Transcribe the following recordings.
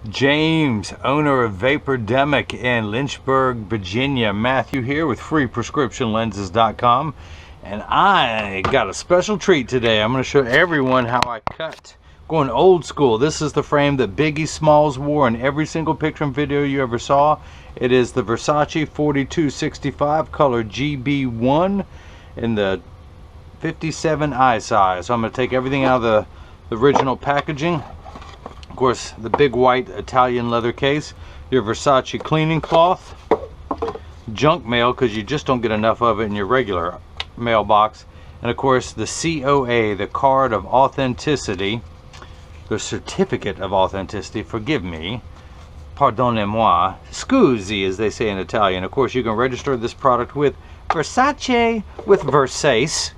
James, owner of Vapordemic in Lynchburg, Virginia. Matthew here with freeprescriptionlenses.com, and I got a special treat today. I'm going to show everyone how I cut. Going old school. This is the frame that Biggie Smalls wore in every single picture and video you ever saw. It is the Versace 4265 color GB1 in the 57i size. So I'm going to take everything out of the original packaging. Of course, the big white Italian leather case, your Versace cleaning cloth, junk mail because you just don't get enough of it in your regular mailbox, and of course the COA, the card of authenticity, the certificate of authenticity, forgive me, pardonnez-moi, scusi as they say in Italian. Of course, you can register this product with Versace, with Versace.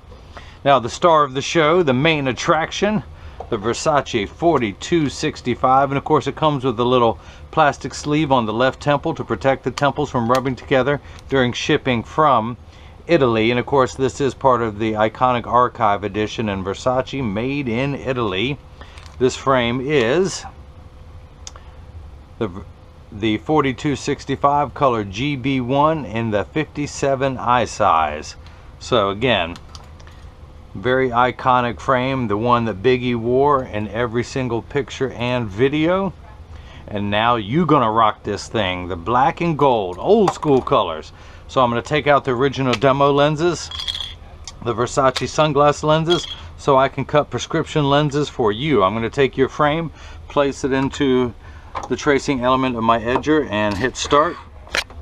Now the star of the show, the main attraction, the Versace 4265, and of course it comes with a little plastic sleeve on the left temple to protect the temples from rubbing together during shipping from Italy. And of course this is part of the iconic archive edition in Versace, made in Italy. This frame is the 4265 color GB1 in the 57i size. So again, very iconic frame, the one that Biggie wore in every single picture and video. And now you're gonna rock this thing, the black and gold, old school colors. So I'm gonna take out the original demo lenses, the Versace sunglass lenses, so I can cut prescription lenses for you. I'm gonna take your frame, place it into the tracing element of my edger, and hit start.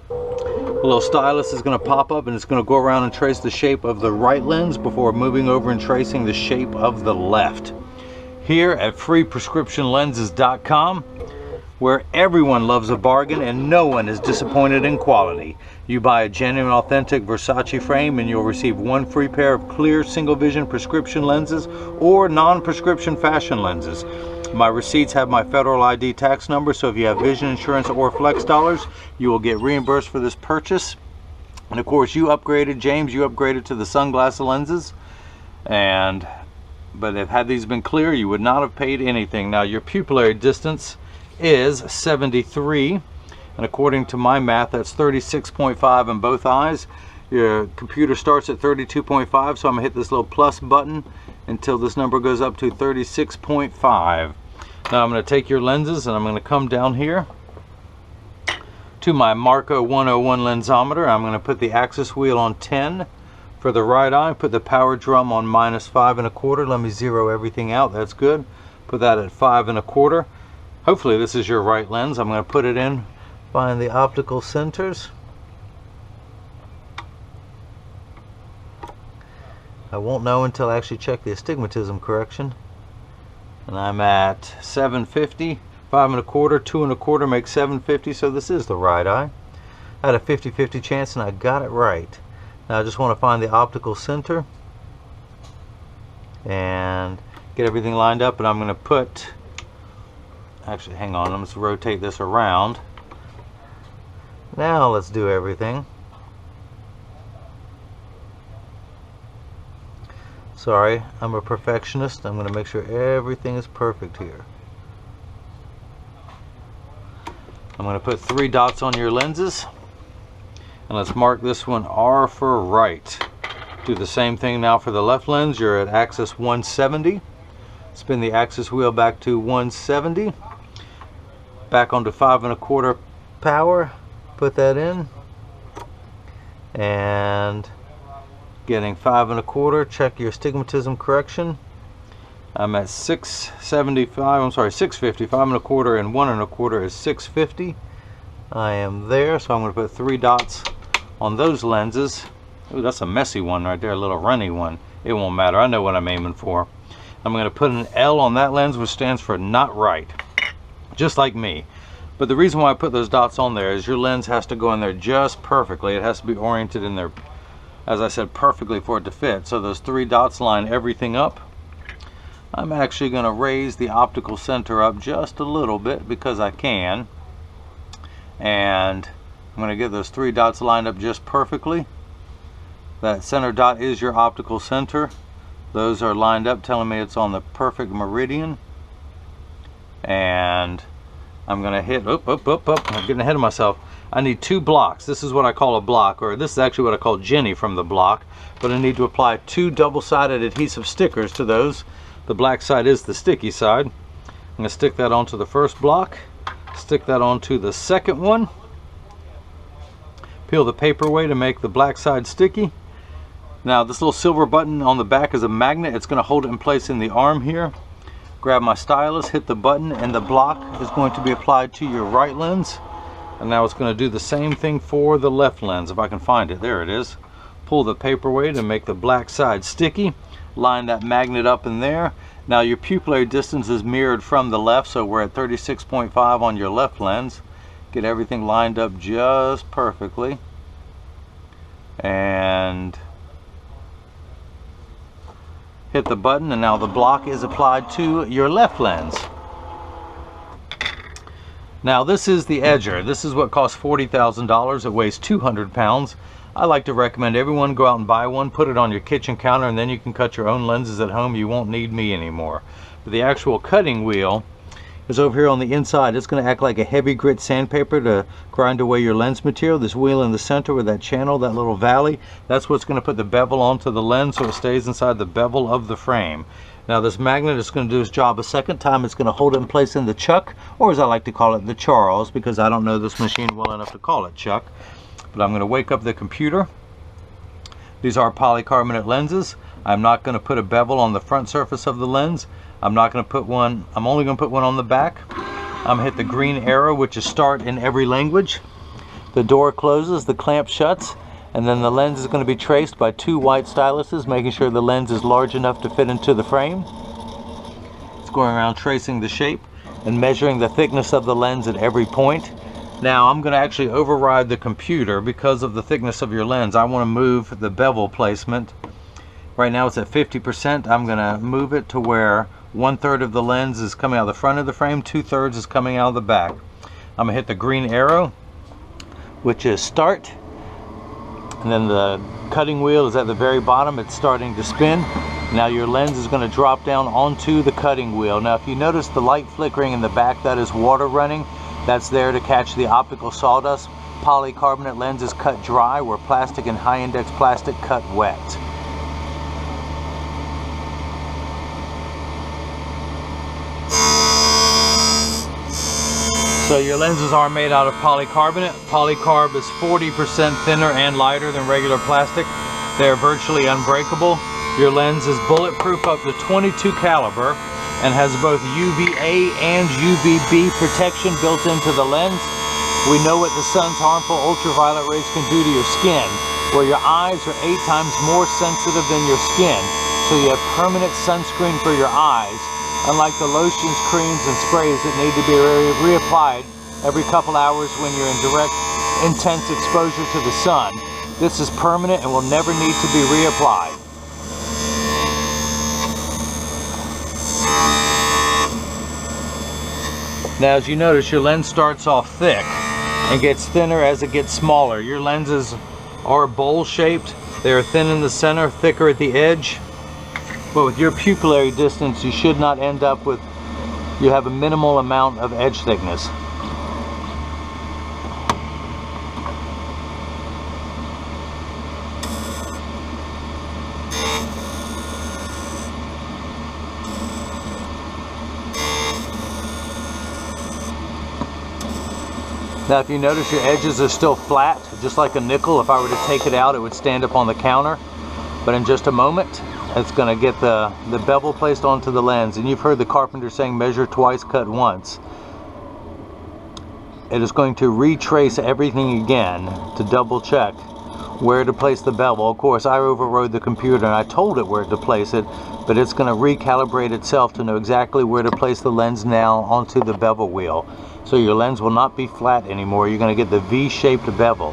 A little stylus is going to pop up and it's going to go around and trace the shape of the right lens before moving over and tracing the shape of the left. Here at freeprescriptionlenses.com, where everyone loves a bargain and no one is disappointed in quality. You buy a genuine authentic Versace frame and you'll receive one free pair of clear single vision prescription lenses or non-prescription fashion lenses. My receipts have my federal ID tax number, so if you have vision insurance or flex dollars, you will get reimbursed for this purchase. And of course you upgraded, James, you upgraded to the sunglass lenses, but if had these been clear, you would not have paid anything. Now your pupillary distance is 73, and according to my math that's 36.5 in both eyes. Your computer starts at 32.5, so I'm gonna hit this little plus button until this number goes up to 36.5. Now I'm going to take your lenses and I'm going to come down here to my Marco 101 lensometer. I'm going to put the axis wheel on 10 for the right eye, put the power drum on -5 1/4. Let me zero everything out. That's good. Put that at 5 1/4. Hopefully this is your right lens. I'm going to put it in, find the optical centers. I won't know until I actually check the astigmatism correction. And I'm at 750, 5 1/4, 2 1/4 makes 750, so this is the right eye. I had a 50-50 chance and I got it right. Now I just want to find the optical center and get everything lined up, and I'm going to put, actually hang on, I'm just rotate this around. Now let's do everything. Sorry, I'm a perfectionist. I'm going to make sure everything is perfect here. I'm going to put 3 dots on your lenses. And let's mark this one R for right. Do the same thing now for the left lens. You're at axis 170. Spin the axis wheel back to 170. Back onto 5 1/4 power. Put that in. And getting 5 1/4, check your astigmatism correction. I'm at 675, I'm sorry, 650, 5 1/4 and 1 1/4 is 650. I am there, so I'm going to put 3 dots on those lenses. Ooh, that's a messy one right there, a little runny one. It won't matter, I know what I'm aiming for. I'm going to put an L on that lens, which stands for not right, just like me. But the reason why I put those dots on there is your lens has to go in there just perfectly. It has to be oriented in there, as I said, perfectly for it to fit. So those 3 dots line everything up. I'm actually going to raise the optical center up just a little bit because I can. And I'm going to get those 3 dots lined up just perfectly. That center dot is your optical center. Those are lined up telling me it's on the perfect meridian. And I'm gonna hit, I'm getting ahead of myself. I need 2 blocks. This is what I call a block, or this is actually what I call Jenny from the block, but I need to apply 2 double-sided adhesive stickers to those. The black side is the sticky side. I'm gonna stick that onto the first block, stick that onto the second one, peel the paper away to make the black side sticky. Now this little silver button on the back is a magnet. It's gonna hold it in place in the arm here. Grab my stylus, hit the button, and the block is going to be applied to your right lens. And now it's going to do the same thing for the left lens, if I can find it. There it is. Pull the paper away to make the black side sticky. Line that magnet up in there. Now your pupillary distance is mirrored from the left, so we're at 36.5 on your left lens. Get everything lined up just perfectly. And hit the button, and now the block is applied to your left lens. Now this is the edger. This is what costs $40,000. It weighs 200 pounds. I like to recommend everyone go out and buy one, put it on your kitchen counter, and then you can cut your own lenses at home. You won't need me anymore. But the actual cutting wheel is over here on the inside. It's going to act like a heavy grit sandpaper to grind away your lens material. This wheel in the center with that channel, that little valley, that's what's going to put the bevel onto the lens so it stays inside the bevel of the frame. Now this magnet is going to do its job a second time. It's going to hold it in place in the chuck, or as I like to call it, the Charles, because I don't know this machine well enough to call it chuck. But I'm going to wake up the computer. These are polycarbonate lenses. I'm not going to put a bevel on the front surface of the lens. I'm not going to put one, I'm only going to put one on the back. I'm going to hit the green arrow, which is start in every language. The door closes, the clamp shuts, and then the lens is going to be traced by 2 white styluses, making sure the lens is large enough to fit into the frame. It's going around tracing the shape and measuring the thickness of the lens at every point. Now I'm going to actually override the computer because of the thickness of your lens. I want to move the bevel placement. Right now it's at 50%. I'm going to move it to where 1/3 of the lens is coming out of the front of the frame, 2/3 is coming out of the back. I'm going to hit the green arrow, which is start, and then the cutting wheel is at the very bottom. It's starting to spin. Now your lens is going to drop down onto the cutting wheel. Now if you notice the light flickering in the back, that is water running. That's there to catch the optical sawdust. Polycarbonate lenses cut dry, where plastic and high index plastic cut wet. So your lenses are made out of polycarbonate. Polycarb is 40% thinner and lighter than regular plastic. They're virtually unbreakable. Your lens is bulletproof up to 22 caliber and has both UVA and UVB protection built into the lens. We know what the sun's harmful ultraviolet rays can do to your skin, where your eyes are 8 times more sensitive than your skin. So you have permanent sunscreen for your eyes, unlike the lotions, creams, and sprays that need to be reapplied every couple hours when you're in direct, intense exposure to the sun. This is permanent and will never need to be reapplied. Now as you notice, your lens starts off thick and gets thinner as it gets smaller. Your lenses are bowl shaped. They are thin in the center, thicker at the edge. But with your pupillary distance, you should not end up with, you have a minimal amount of edge thickness. Now if you notice, your edges are still flat, just like a nickel. If I were to take it out, it would stand up on the counter. But in just a moment, it's going to get the bevel placed onto the lens. And you've heard the carpenter saying, measure twice, cut once. It is going to retrace everything again to double check where to place the bevel. Of course, I overrode the computer and I told it where to place it, but it's going to recalibrate itself to know exactly where to place the lens now onto the bevel wheel. So your lens will not be flat anymore. You're going to get the V-shaped bevel.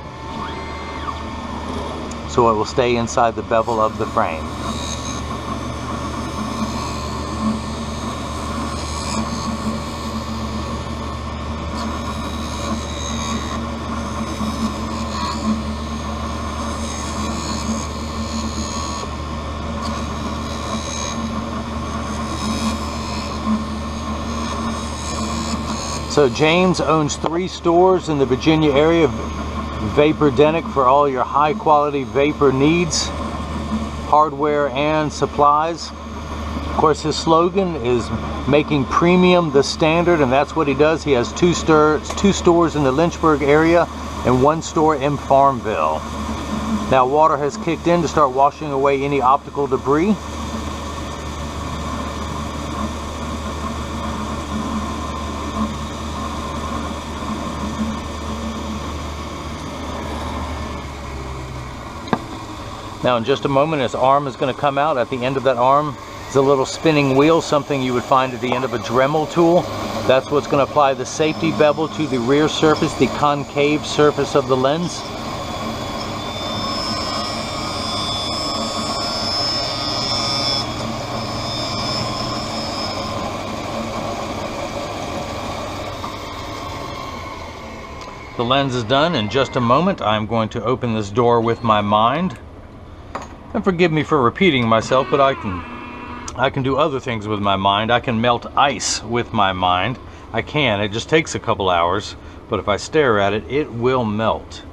So it will stay inside the bevel of the frame. So James owns 3 stores in the Virginia area, Vapordenic, for all your high quality vapor needs, hardware and supplies. Of course, his slogan is making premium the standard, and that's what he does. He has 2 stores in the Lynchburg area and 1 store in Farmville. Now water has kicked in to start washing away any optical debris. Now in just a moment, his arm is going to come out. At the end of that arm is a little spinning wheel, something you would find at the end of a Dremel tool. That's what's going to apply the safety bevel to the rear surface, the concave surface of the lens. The lens is done. In just a moment, I'm going to open this door with my mind. And forgive me for repeating myself, but I can do other things with my mind. I can melt ice with my mind. I can. It just takes a couple hours, but if I stare at it, it will melt.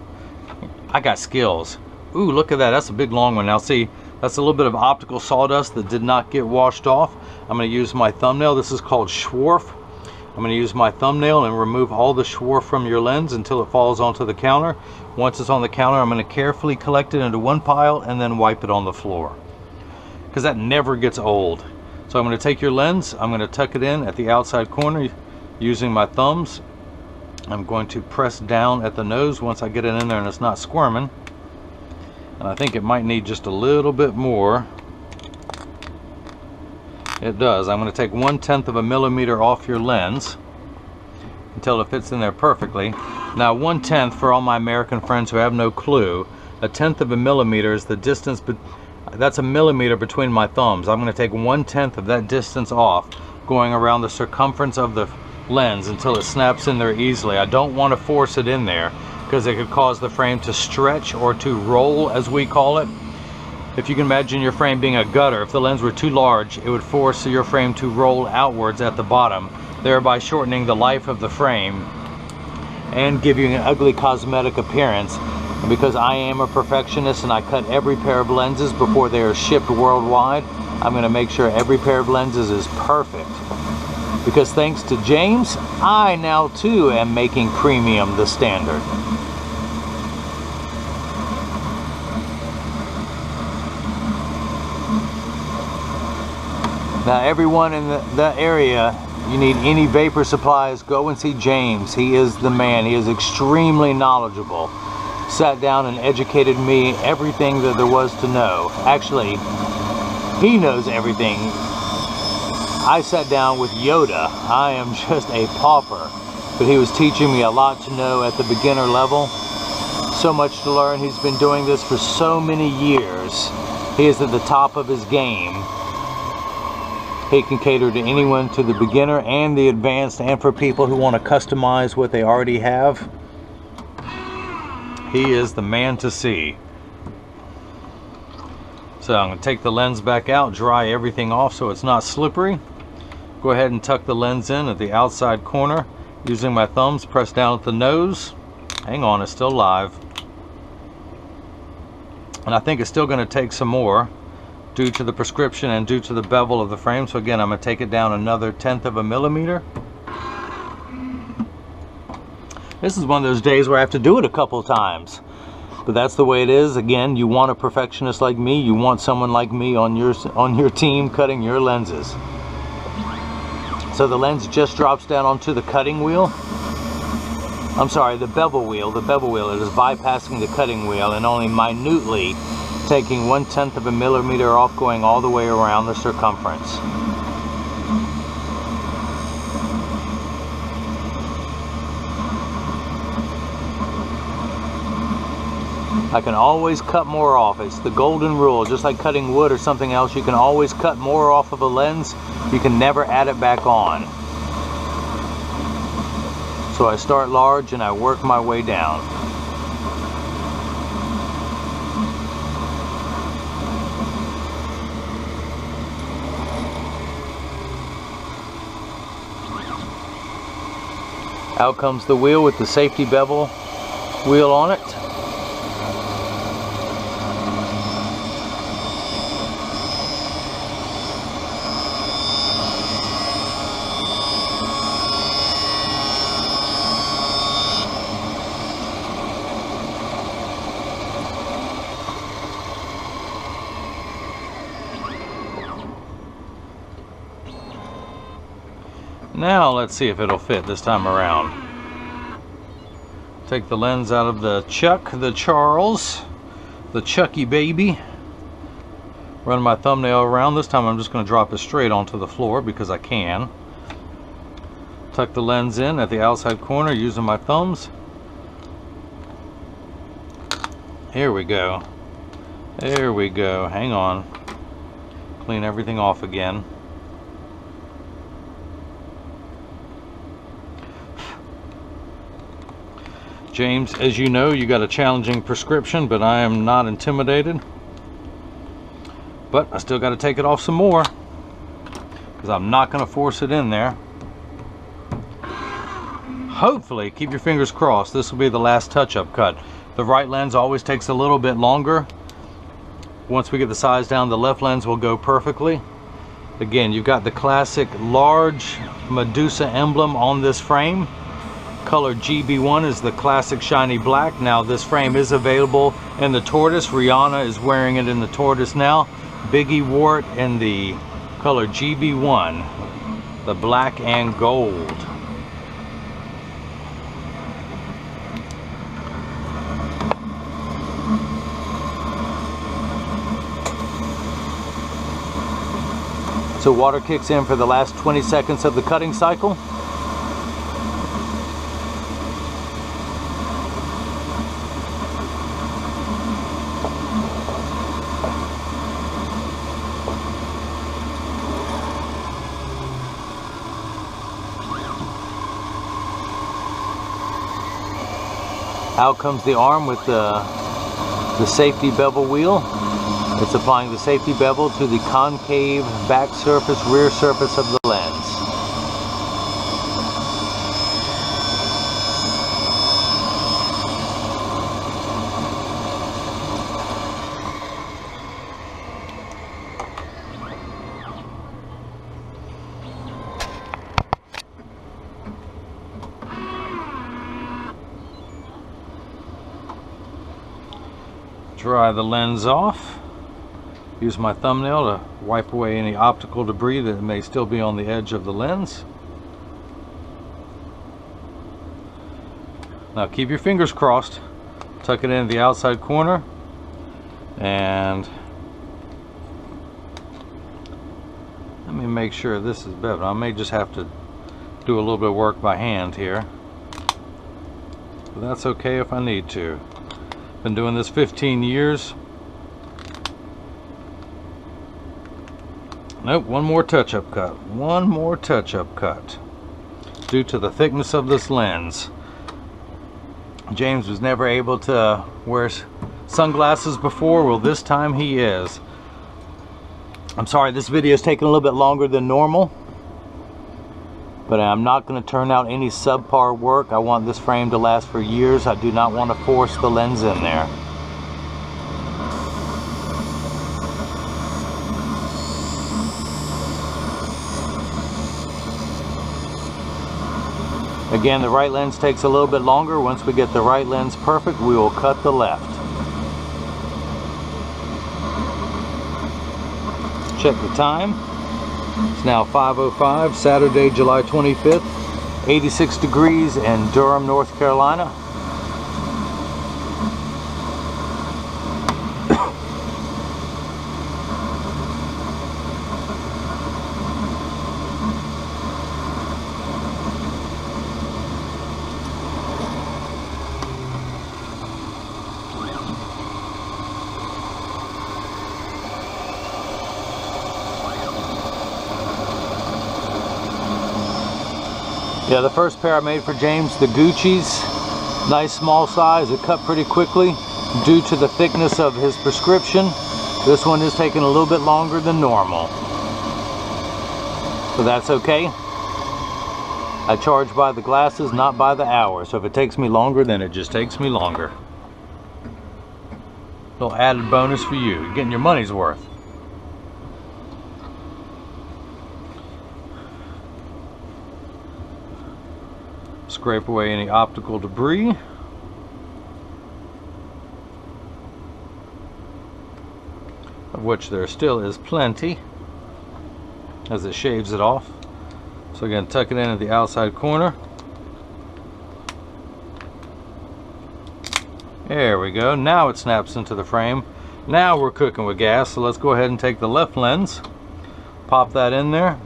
I got skills. Ooh, look at that. That's a big long one. Now see, that's a little bit of optical sawdust that did not get washed off. I'm going to use my thumbnail. This is called Schwarf. I'm going to use my thumbnail and remove all the Schwarf from your lens until it falls onto the counter. Once it's on the counter, I'm going to carefully collect it into one pile and then wipe it on the floor, because that never gets old. So I'm going to take your lens, I'm going to tuck it in at the outside corner using my thumbs. I'm going to press down at the nose once I get it in there and it's not squirming. And I think it might need just a little bit more. It does. I'm going to take 1/10 of a millimeter off your lens until it fits in there perfectly. Now 1/10, for all my American friends who have no clue, 1/10 of a millimeter is the distance, that's a millimeter between my thumbs. I'm going to take 1/10 of that distance off, going around the circumference of the lens until it snaps in there easily. I don't want to force it in there because it could cause the frame to stretch or to roll, as we call it. If you can imagine your frame being a gutter, if the lens were too large, it would force your frame to roll outwards at the bottom, thereby shortening the life of the frame and give you an ugly cosmetic appearance. And because I am a perfectionist and I cut every pair of lenses before they are shipped worldwide, I'm going to make sure every pair of lenses is perfect. Because thanks to James, I now too am making premium the standard. Now everyone in the area, you need any vapor supplies, go and see James. He is the man. He is extremely knowledgeable. Sat down and educated me everything that there was to know. Actually, he knows everything. I sat down with Yoda. I am just a pauper. But he was teaching me a lot to know at the beginner level. So much to learn. He's been doing this for so many years. He is at the top of his game. He can cater to anyone, to the beginner and the advanced, and for people who want to customize what they already have. He is the man to see. So I'm going to take the lens back out, dry everything off so it's not slippery. Go ahead and tuck the lens in at the outside corner. Using my thumbs, press down at the nose. Hang on, it's still live. And I think it's still going to take some more, due to the prescription and due to the bevel of the frame. So again, I'm going to take it down another 1/10 of a millimeter. This is one of those days where I have to do it a couple times, but that's the way it is. Again, you want a perfectionist like me, you want someone like me on your team cutting your lenses. So the lens just drops down onto the cutting wheel. I'm sorry, the bevel wheel. The bevel wheel, it is bypassing the cutting wheel and only minutely taking 1/10 of a millimeter off, going all the way around the circumference. I can always cut more off. It's the golden rule. Just like cutting wood or something else, you can always cut more off of a lens. You can never add it back on. So I start large and I work my way down. Out comes the wheel with the safety bevel wheel on it. Now let's see if it'll fit this time around. Take the lens out of the Chuck, the Charles, the Chucky baby. Run my thumbnail around. This time I'm just going to drop it straight onto the floor because I can. Tuck the lens in at the outside corner using my thumbs. Here we go. There we go. Hang on. Clean everything off again. James, as you know, you got a challenging prescription, but I am not intimidated. But I still got to take it off some more because I'm not going to force it in there. Hopefully, keep your fingers crossed, this will be the last touch-up cut. The right lens always takes a little bit longer. Once we get the size down, the left lens will go perfectly. Again, you've got the classic large Medusa emblem on this frame. Color GB1 is the classic shiny black. Now this frame is available in the tortoise. Rihanna is wearing it in the tortoise now. Biggie wore it in the color GB1, the black and gold. So water kicks in for the last 20 seconds of the cutting cycle. Out comes the arm with the safety bevel wheel. It's applying the safety bevel to the concave back surface, rear surface of the lens. Dry the lens off. Use my thumbnail to wipe away any optical debris that may still be on the edge of the lens. Now keep your fingers crossed. Tuck it in the outside corner and let me make sure this is bevel. I may just have to do a little bit of work by hand here, but that's okay if I need to. Been doing this 15 years. Nope, one more touch-up cut. One more touch-up cut. Due to the thickness of this lens. James was never able to wear sunglasses before. Well, this time he is. I'm sorry, this video is taking a little bit longer than normal, but I'm not going to turn out any subpar work. I want this frame to last for years. I do not want to force the lens in there. Again, the right lens takes a little bit longer. Once we get the right lens perfect, we will cut the left. Check the time. It's now 5:05, Saturday, July 25th, 86 degrees in Durham, North Carolina. Yeah, the first pair I made for James, the Gucci's, nice small size. It cut pretty quickly due to the thickness of his prescription. This one is taking a little bit longer than normal, so that's okay. I charge by the glasses, not by the hour. So if it takes me longer, then it just takes me longer. Little added bonus for you. You're getting your money's worth. Scrape away any optical debris. Of which there still is plenty, as it shaves it off. So again, tuck it in at the outside corner. There we go. Now it snaps into the frame. Now we're cooking with gas. So let's go ahead and take the left lens, pop that in there,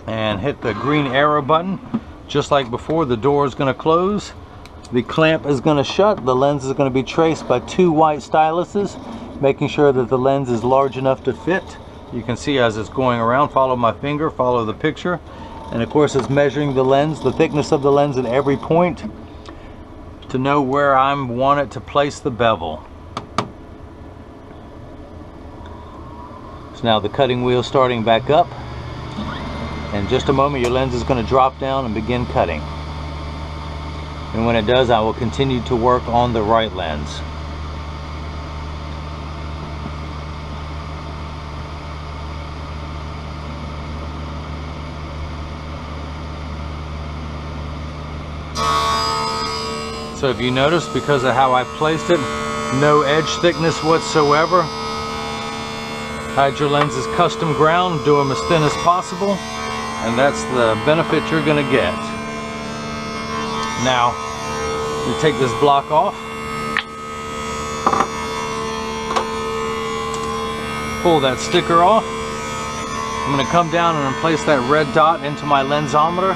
and hit the green arrow button. Just like before, the door is going to close, the clamp is going to shut, the lens is going to be traced by 2 white styluses, making sure that the lens is large enough to fit. You can see as it's going around, follow my finger, follow the picture, and of course it's measuring the lens, the thickness of the lens at every point to know where I want it to place the bevel. So now the cutting wheel starting back up. In just a moment, your lens is going to drop down and begin cutting. And when it does, I will continue to work on the right lens. So if you notice, because of how I placed it, no edge thickness whatsoever. Hide your lenses custom ground, do them as thin as possible. And that's the benefit you're going to get. Now, you take this block off. Pull that sticker off. I'm going to come down and place that red dot into my lensometer.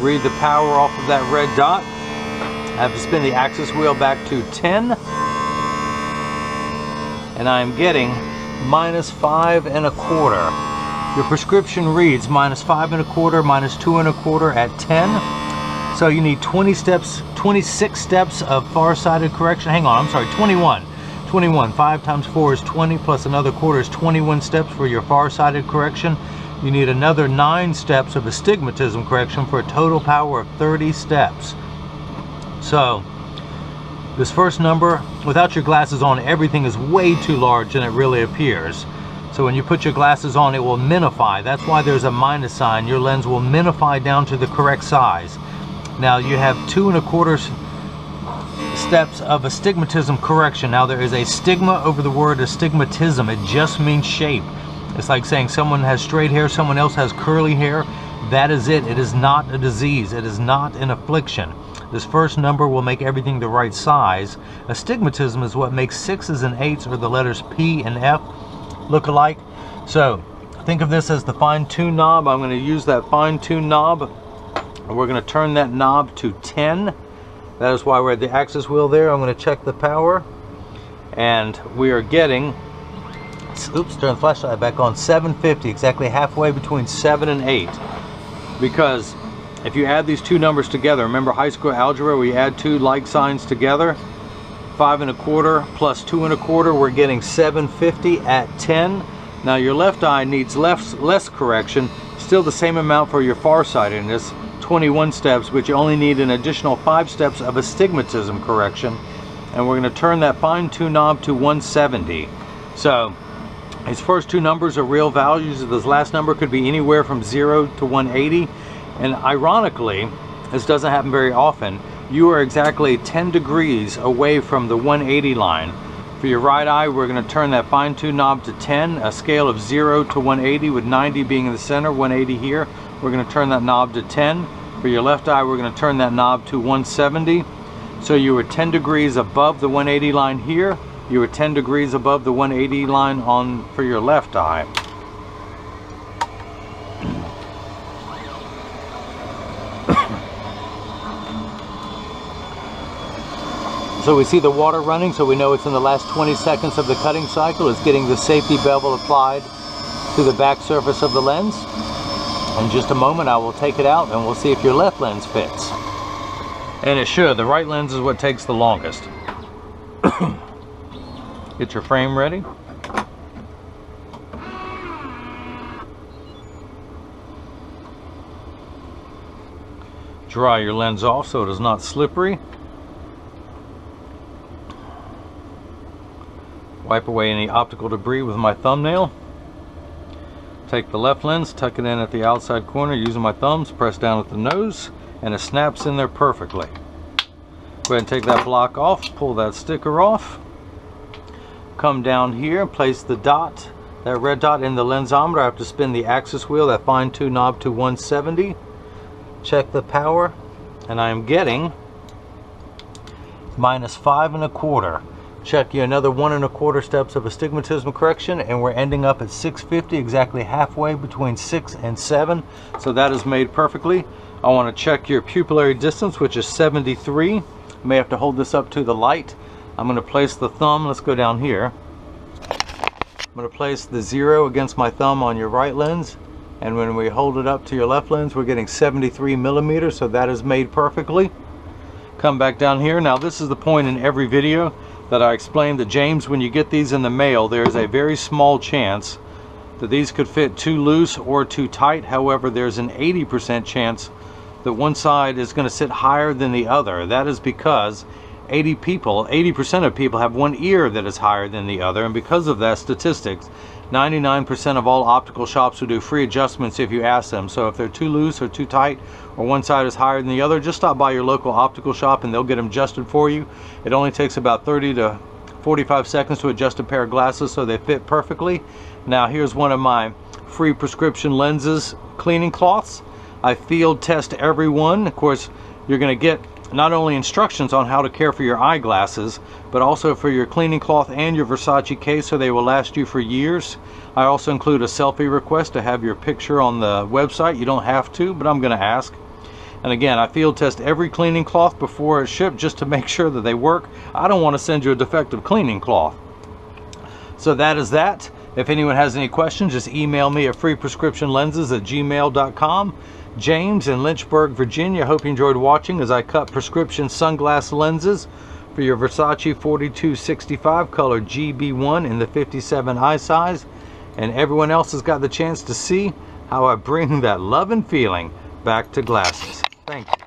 Read the power off of that red dot. I have to spin the axis wheel back to 10. And I'm getting -5 1/4. Your prescription reads -5 1/4, -2 1/4 at 10. So you need 26 steps of far-sided correction. Hang on, I'm sorry, 21. 21. 5 times 4 is 20, plus another quarter is 21 steps for your far-sided correction. You need another 9 steps of astigmatism correction for a total power of 30 steps. So this first number, without your glasses on, everything is way too large than it really appears. So when you put your glasses on, it will minify. That's why there's a minus sign. Your lens will minify down to the correct size. Now you have 2 1/4 steps of astigmatism correction. Now there is a stigma over the word astigmatism. It just means shape. It's like saying someone has straight hair, someone else has curly hair. That is it. It is not a disease. It is not an affliction. This first number will make everything the right size. Astigmatism is what makes 6s and 8s, or the letters P and F, look alike. So think of this as the fine-tune knob. I'm going to use that fine-tune knob, and we're going to turn that knob to 10. That is why we're at the axis wheel there. I'm going to check the power, and we are getting, oops, turn the flashlight back on, 750, exactly halfway between 7 and 8. Because if you add these two numbers together, remember high school algebra, we add two like signs together, 5 1/4 plus 2 1/4, we're getting 750 at 10. Now your left eye needs less correction, still the same amount for your farsightedness, 21 steps, but you only need an additional 5 steps of astigmatism correction. And we're going to turn that fine-tune knob to 170. So these first two numbers are real values. This last number could be anywhere from 0 to 180. And ironically, this doesn't happen very often, you are exactly 10 degrees away from the 180 line. For your right eye, we're going to turn that fine-tune knob to 10, a scale of 0 to 180, with 90 being in the center, 180 here. We're going to turn that knob to 10. For your left eye, we're going to turn that knob to 170. So you were 10 degrees above the 180 line here. You were 10 degrees above the 180 line for your left eye. So we see the water running, so we know it's in the last 20 seconds of the cutting cycle. It's getting the safety bevel applied to the back surface of the lens. In just a moment, I will take it out and we'll see if your left lens fits. And it should. The right lens is what takes the longest. Get your frame ready. Dry your lens off so it is not slippery. Wipe away any optical debris with my thumbnail. Take the left lens, tuck it in at the outside corner using my thumbs, press down at the nose, and it snaps in there perfectly. Go ahead and take that block off, pull that sticker off. Come down here, place the dot, that red dot in the lensometer. I have to spin the axis wheel, that fine tune knob to 170. Check the power, and I am getting -5 1/4. Check you another 1 1/4 steps of astigmatism correction, and we're ending up at 650, exactly halfway between 6 and 7. So that is made perfectly. I want to check your pupillary distance, which is 73. You may have to hold this up to the light. I'm going to place the thumb, let's go down here. I'm going to place the 0 against my thumb on your right lens, and when we hold it up to your left lens, we're getting 73 millimeters, so that is made perfectly. Come back down here. Now this is the point in every video that I explained that, James, when you get these in the mail, there's a very small chance that these could fit too loose or too tight. However, there's an 80% chance that one side is going to sit higher than the other. That is because 80% of people have one ear that is higher than the other, and because of that statistics, 99% of all optical shops will do free adjustments if you ask them. So if they're too loose or too tight, or one side is higher than the other, just stop by your local optical shop and they'll get them adjusted for you. It only takes about 30 to 45 seconds to adjust a pair of glasses so they fit perfectly. Now here's one of my free prescription lenses cleaning cloths. I field test every one. Of course, you're going to get not only instructions on how to care for your eyeglasses, but also for your cleaning cloth and your Versace case, so they will last you for years. I also include a selfie request to have your picture on the website. You don't have to, but I'm going to ask. And again, I field test every cleaning cloth before it's shipped just to make sure that they work. I don't want to send you a defective cleaning cloth. So that is that. If anyone has any questions, just email me at freeprescriptionlenses@gmail.com. James in Lynchburg, Virginia. Hope you enjoyed watching as I cut prescription sunglass lenses for your Versace 4265 color GB1 in the 57 eye size. And everyone else has got the chance to see how I bring that love and feeling back to glasses. Thank you.